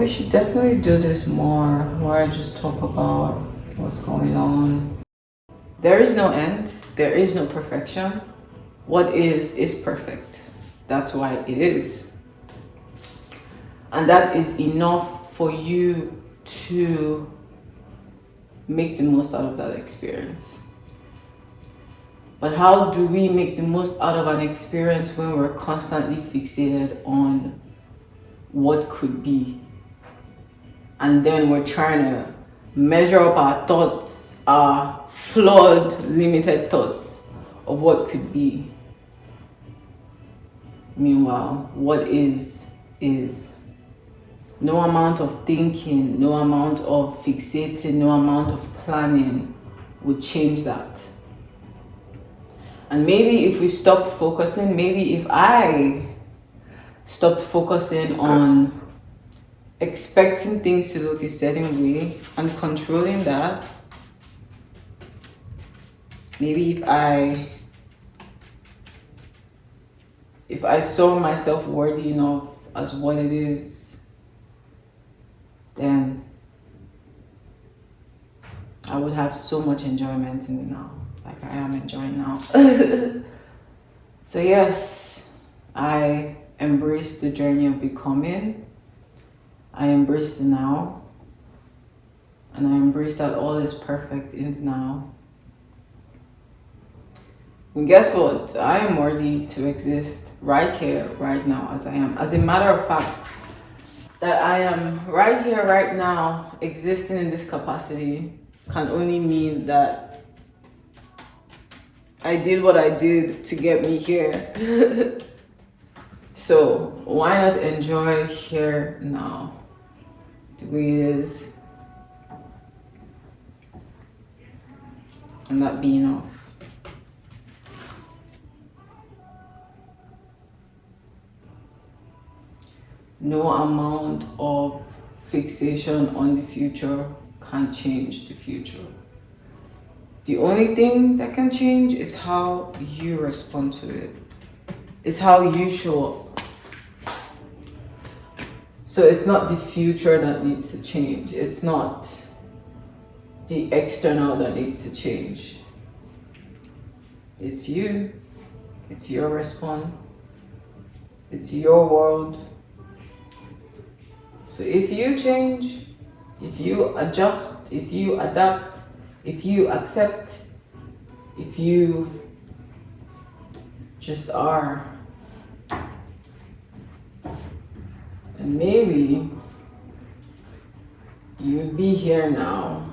We should definitely do this more, where I just talk about what's going on. There is no end, there is no perfection. What is perfect. That's why it is. And that is enough for you to make the most out of that experience. But how do we make the most out of an experience when we're constantly fixated on what could be? And then we're trying to measure up our thoughts, our flawed, limited thoughts of what could be. Meanwhile, what is. No amount of thinking, no amount of fixating, no amount of planning would change that. And maybe if we stopped focusing, maybe if I stopped focusing on expecting things to look a certain way and controlling that, maybe if I saw myself worthy enough as what it is, then I would have so much enjoyment in the now, like I am enjoying now. So yes, I embrace the journey of becoming. I embrace the now. And I embrace that all is perfect in the now. And guess what? I am worthy to exist right here, right now, as I am. As a matter of fact, that I am right here, right now, existing in this capacity can only mean that I did what I did to get me here. So why not enjoy here now, the way it is, and that be enough. No amount of fixation on the future can change the future. The only thing that can change is how you respond to it. It's how you show up. So it's not the future that needs to change. It's not the external that needs to change. It's you. It's your response. It's your world. So if you change, if you adjust, if you adapt, if you accept, if you just are, and maybe you'd be here now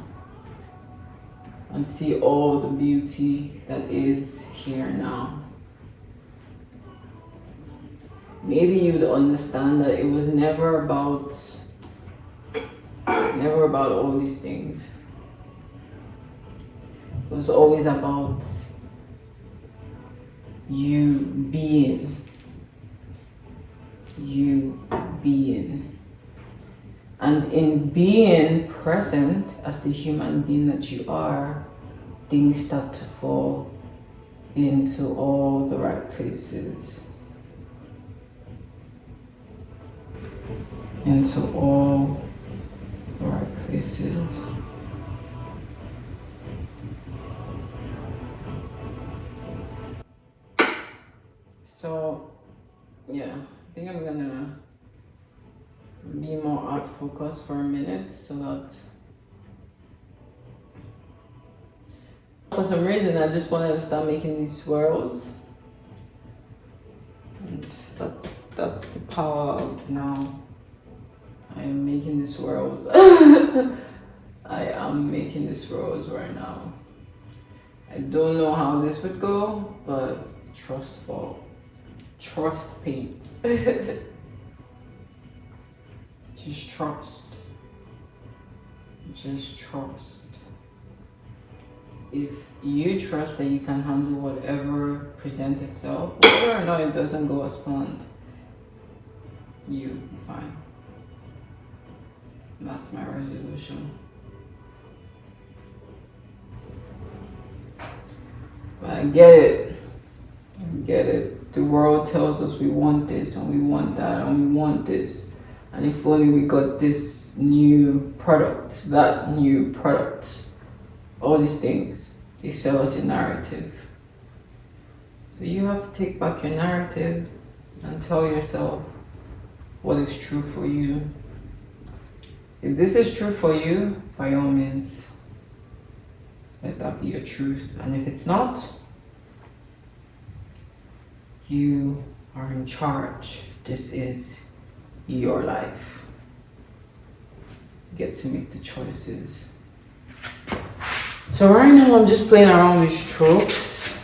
and see all the beauty that is here now. Maybe you'd understand that it was never about all these things. It was always about you being. And in being present as the human being that you are, things start to fall into all the right places. Into all the right places. So, yeah, I think I'm gonna be more out focused for a minute so that for some reason I just wanted to start making these swirls. And that's the power of now. I am making the swirls. I am making the swirls right now. I don't know how this would go, but trust paint. Just trust. If you trust that you can handle whatever presents itself, whether or not it doesn't go as planned, you'll be fine. That's my resolution. But I get it. The world tells us we want this and we want that and we want this. And if only we got this new product, that new product, all these things, they sell us a narrative. So you have to take back your narrative and tell yourself what is true for you. If this is true for you, by all means, let that be your truth. And if it's not, you are in charge. This is your life. You get to make the choices. So right now I'm just playing around with strokes.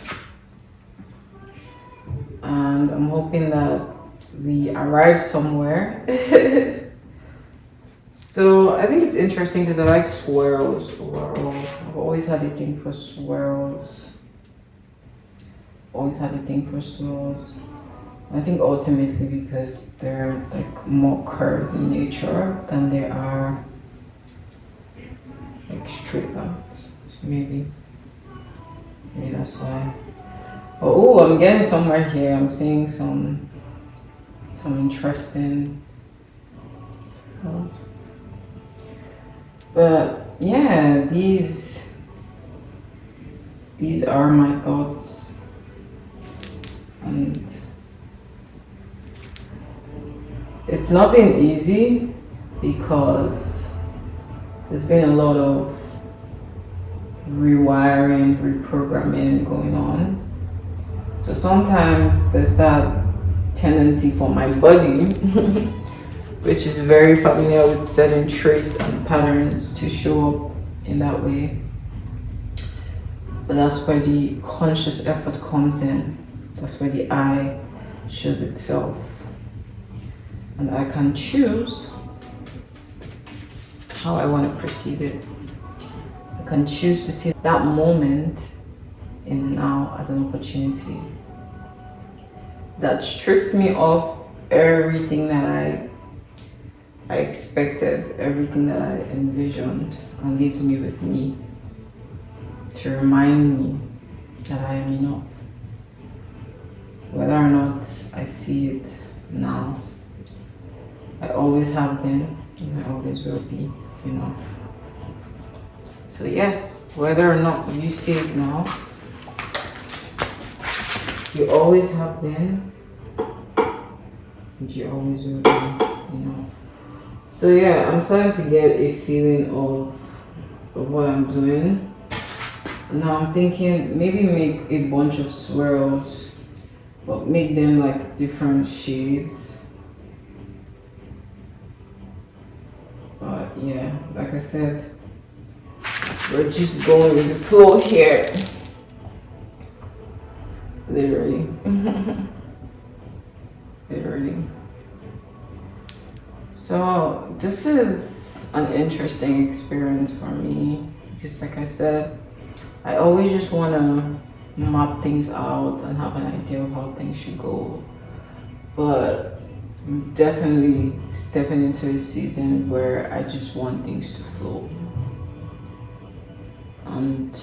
And I'm hoping that we arrive somewhere. So I think it's interesting because I like swirls overall. I've always had a thing for swirls. I think ultimately because they're like more curves in nature than they are like straight lines. So maybe that's why. Oh, I'm getting somewhere here. I'm seeing some interesting. But yeah, these are my thoughts, and it's not been easy because there's been a lot of rewiring, reprogramming going on. So sometimes there's that tendency for my body which is very familiar with certain traits and patterns to show up in that way. But that's where the conscious effort comes in. That's where the I shows itself. And I can choose how I want to perceive it. I can choose to see that moment in the now as an opportunity that strips me of everything that I expected, everything that I envisioned, and leaves me with me to remind me that I am enough. Whether or not I see it now, I always have been and I always will be enough. So yes, whether or not you see it now, you always have been and you always will be enough. So yeah, I'm starting to get a feeling of what I'm doing. Now I'm thinking maybe make a bunch of swirls, but make them like different shades. But yeah, like I said, we're just going with the flow here. Literally. Literally. So this is an interesting experience for me because like I said, I always just want to map things out and have an idea of how things should go. But I'm definitely stepping into a season where I just want things to flow. And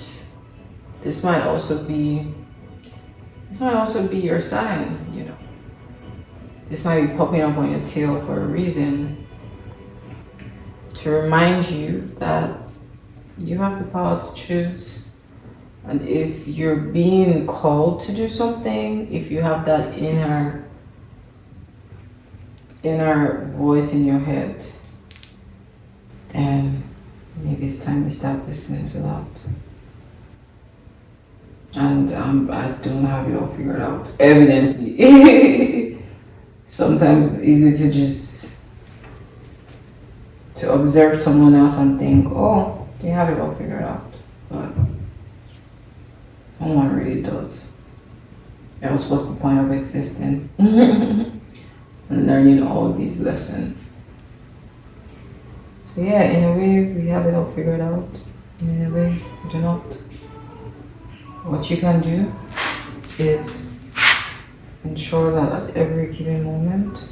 this might also be your sign, you know. This might be popping up on your tail for a reason to remind you that you have the power to choose. And if you're being called to do something, if you have that inner voice in your head, then maybe it's time to start listening to that. And I don't have it all figured out, evidently. Sometimes it's easy to observe someone else and think, oh, they have it all figured out. But no one really does. Else what's the point of existing? And learning all these lessons. So yeah, in a way we have it all figured out. In a way we do not. What you can do is ensure that at every given moment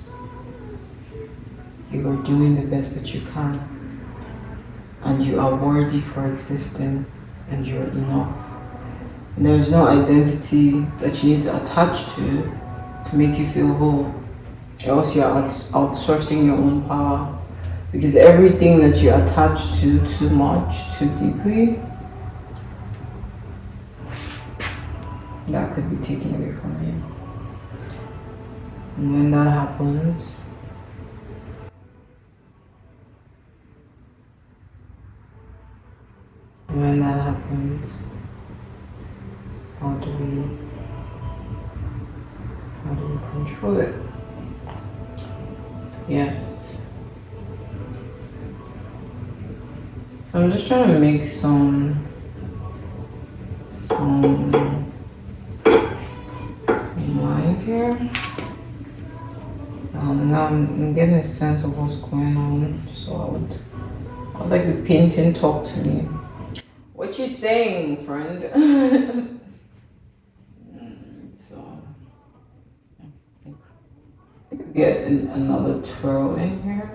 you are doing the best that you can, and you are worthy for existing, and you are enough. And there is no identity that you need to attach to make you feel whole. else you're outsourcing your own power. Because everything that you attach to too much, too deeply, that could be taken away from you. And when that happens, how do we control it? So yes. So I'm just trying to make some lines here. Now I'm getting a sense of what's going on. So I would like the painting talk to me. What you saying, friend? So I think get another twirl in here.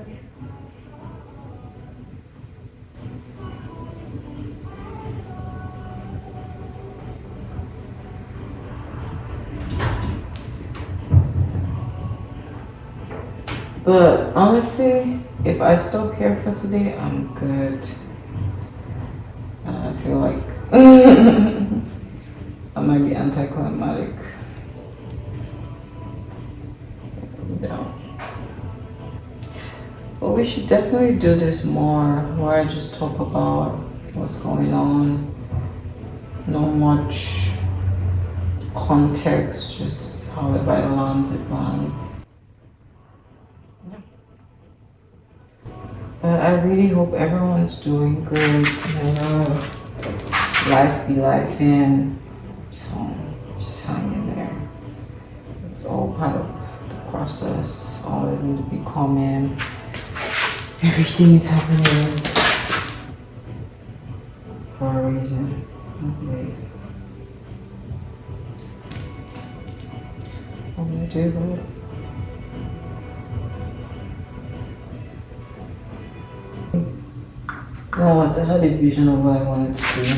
But honestly, if I stop here for today, I'm good. I feel like I might be anticlimactic. Yeah. But we should definitely do this more, where I just talk about what's going on. No much context, just however it lands. But I really hope everyone's doing good. Life be life in. So just hang in there. It's all part of the process. All is going to be coming. Everything is happening for a reason, I believe. I'm gonna do that. You know what? I had a vision of what I wanted to do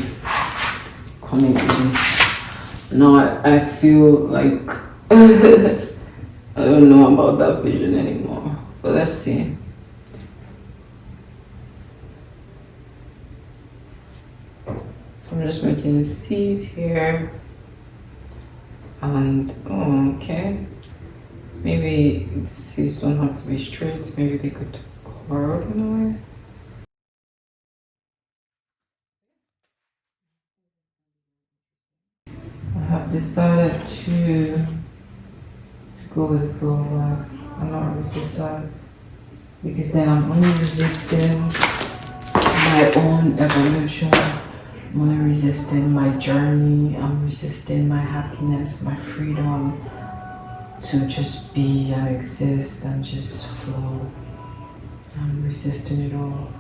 coming in. Now I feel like I don't know about that vision anymore. But let's see. So I'm just making C's here. And okay. Maybe the C's don't have to be straight. Maybe they could curve in a way. I have decided to go with the flow of life. I'm not resist life. Because then I'm only resisting my own evolution. I'm only resisting my journey. I'm resisting my happiness, my freedom to just be and exist and just flow. I'm resisting it all.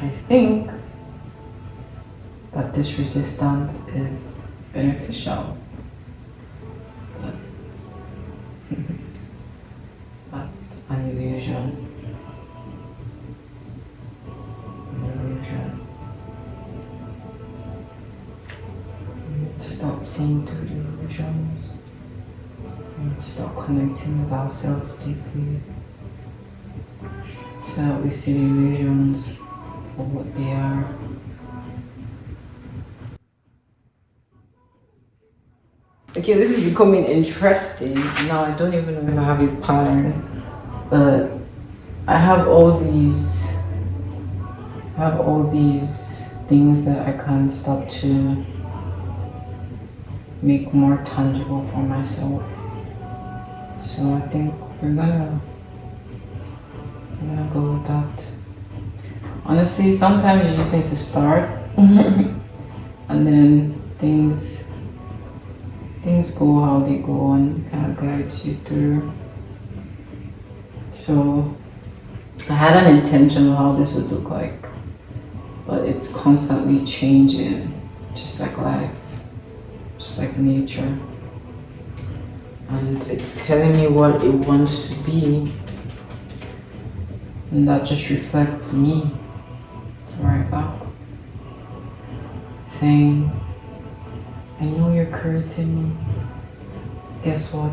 I think that this resistance is beneficial. But that's an illusion. We need to start seeing through the illusions. We need to start connecting with ourselves deeply so that we see the illusions of what they are. Okay, this is becoming interesting. Now I don't even know if I have a pattern, but I have all these things that I can't stop to make more tangible for myself. So I think I'm gonna go with that. Honestly, sometimes you just need to start and then things go how they go and kind of guides you through. So I had an intention of how this would look like, but it's constantly changing, just like life, just like nature. And it's telling me what it wants to be, and that just reflects me right back. It's saying, I know you're creating me. Guess what?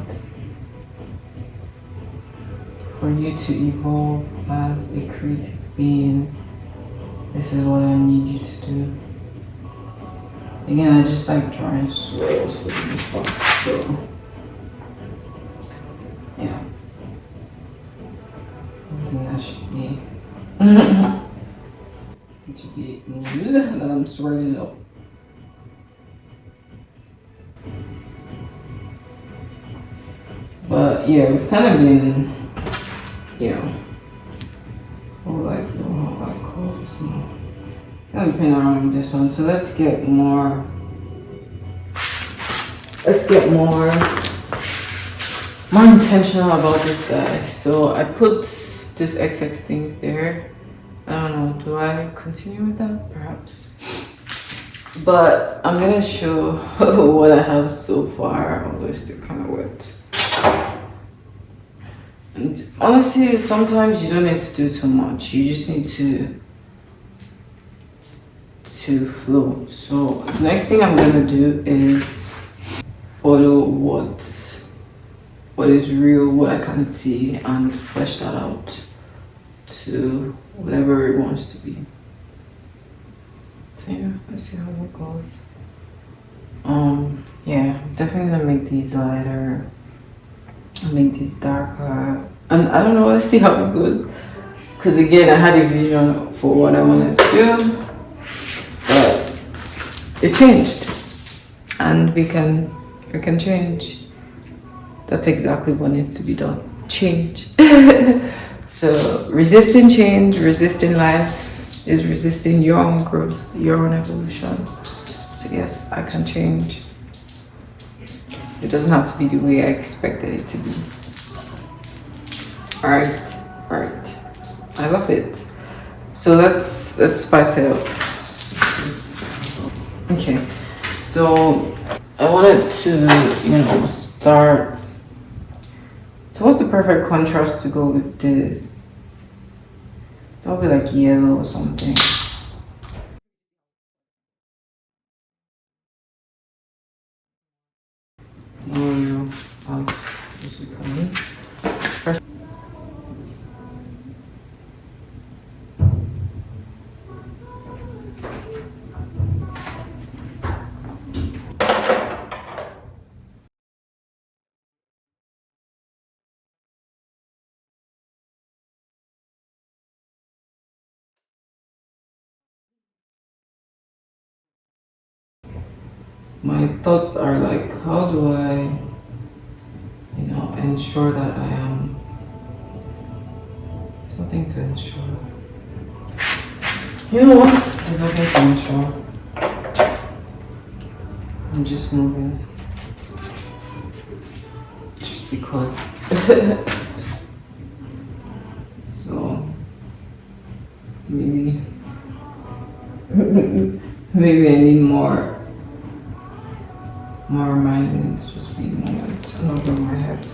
for you to evolve as a creative being, this is what I need you to do. Again, I just like drawing swirls for this box, so yeah. I think that should be it should be news that I'm swirling it up. But yeah, we've kind of been, you know, what do I call this now? Kind of been around this one, so let's get more intentional about this guy. So I put this XX things there. I don't know, do I continue with that? Perhaps. But I'm gonna show what I have so far, although it's still kind of wet. And honestly, sometimes you don't need to do too much. You just need to flow. So the next thing I'm gonna do is follow what is real, what I can see, and flesh that out to whatever it wants to be. So yeah, let's see how that goes. Yeah, I'm definitely gonna make these lighter. I'll make these darker. And I don't know, let's see how it goes. Because again, I had a vision for what I wanted to do. But it changed. And we can change. That's exactly what needs to be done. Change. So resisting change, resisting life is resisting your own growth, your own evolution. So yes, I can change. It doesn't have to be the way I expected it to be. Alright. I love it. So let's spice it up. Okay. So I wanted to, start. So what's the perfect contrast to go with this? That'll be like yellow or something. No, this is coming. First. My thoughts are like, how do I, ensure that I am something to ensure. You know what? There's nothing to ensure. I'm just moving. Just because. So maybe I need more reminding to just be in the moment and over my head.